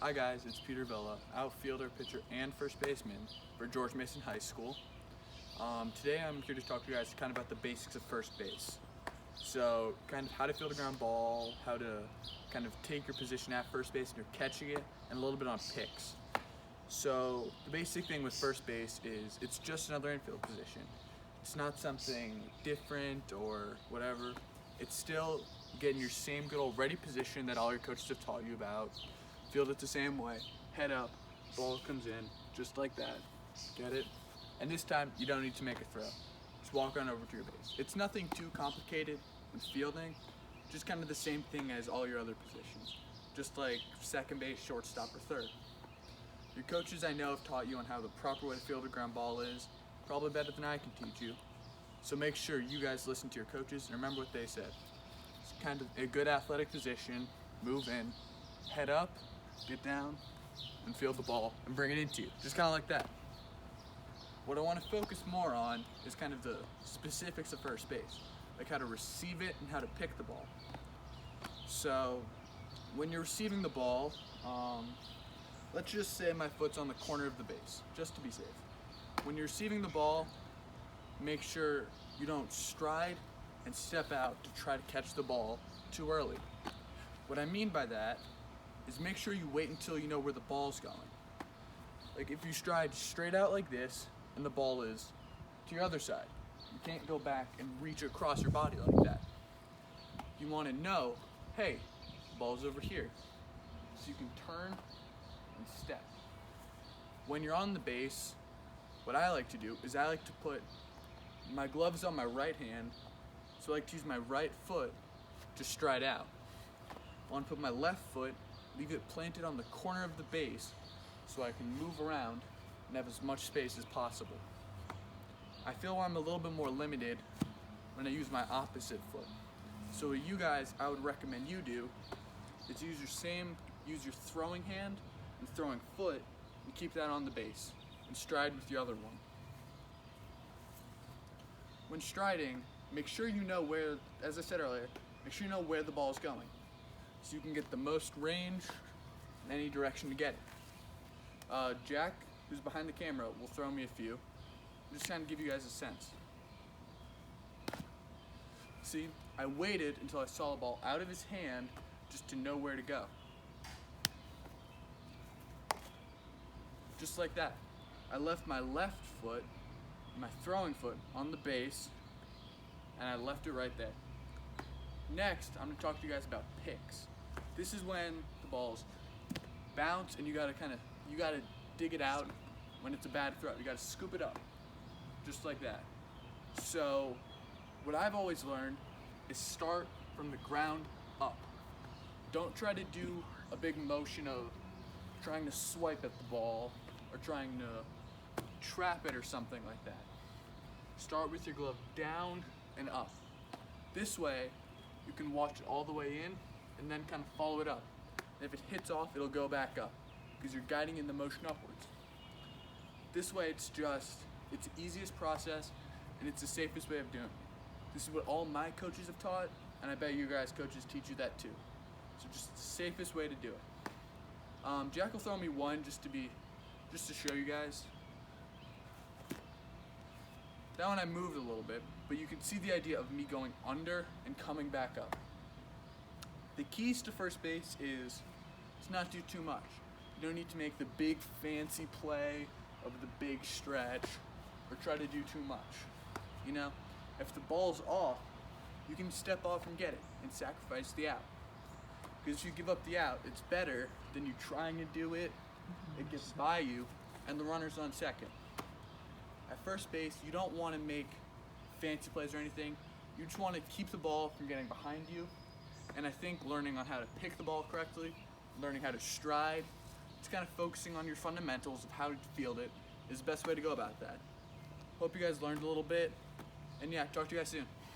Hi guys, it's Peter Villa, outfielder, pitcher, and first baseman for George Mason High School. Today I'm here to talk to you guys kind of about the basics of first base. So kind of how to field a ground ball, how to kind of take your position at first base when you're catching it, and a little bit on picks. So the basic thing with first base is it's just another infield position. It's not something different or whatever. It's still getting your same good old ready position that all your coaches have taught you about. Field it the same way, head up, ball comes in, just like that. Get it? And this time, you don't need to make a throw. Just walk on over to your base. It's nothing too complicated with fielding, just kind of the same thing as all your other positions. Just like second base, shortstop, or third. Your coaches I know have taught you on how the proper way to field a ground ball is, probably better than I can teach you. So make sure you guys listen to your coaches and remember what they said. It's kind of a good athletic position, move in, head up, get down, and field the ball and bring it into you, just kind of like that. What I want to focus more on is kind of the specifics of first base, like how to receive it and how to pick the ball. So when you're receiving the ball, let's just say my foot's on the corner of the base, just to be safe. When you're receiving the ball, make sure you don't stride and step out to try to catch the ball too early. What I mean by that is make sure you wait until you know where the ball's going. Like if you stride straight out like this and the ball is to your other side, you can't go back and reach across your body like that. You want to know, hey, the ball's over here. So you can turn and step. When you're on the base, what I like to do is I like to put my gloves on my right hand, so I like to use my right foot to stride out. I want to put my left foot, leave it planted on the corner of the base so I can move around and have as much space as possible. I feel I'm a little bit more limited when I use my opposite foot. So what you guys, I would recommend you do is use your throwing hand and throwing foot and keep that on the base and stride with your other one. When striding, make sure you know where, as I said earlier, make sure you know where the ball is going so you can get the most range in any direction to get it. Jack, who's behind the camera, will throw me a few. I'm just trying to give you guys a sense. See, I waited until I saw the ball out of his hand just to know where to go. Just like that. I left my left foot, my throwing foot, on the base, and I left it right there. Next, I'm gonna talk to you guys about picks. This is when the balls bounce and you gotta dig it out when it's a bad throw. You gotta scoop it up, just like that. So, what I've always learned is start from the ground up. Don't try to do a big motion of trying to swipe at the ball or trying to trap it or something like that. Start with your glove down and up. This way, you can watch it all the way in and then kind of follow it up. And if it hits off, it'll go back up because you're guiding in the motion upwards. This way, it's the easiest process and it's the safest way of doing it. This is what all my coaches have taught, and I bet you guys coaches teach you that too. So just the safest way to do it. Jack will throw me one just to show you guys. That one I moved a little bit, but you can see the idea of me going under and coming back up. The keys to first base is to not do too much. You don't need to make the big fancy play of the big stretch or try to do too much. You know, if the ball's off, you can step off and get it and sacrifice the out. Because if you give up the out, it's better than you trying to do it. It gets by you, and the runner's on second. At first base, you don't want to make fancy plays or anything. You just want to keep the ball from getting behind you. And I think learning on how to pick the ball correctly, learning how to stride, just kind of focusing on your fundamentals of how to field it is the best way to go about that. Hope you guys learned a little bit. And yeah, talk to you guys soon.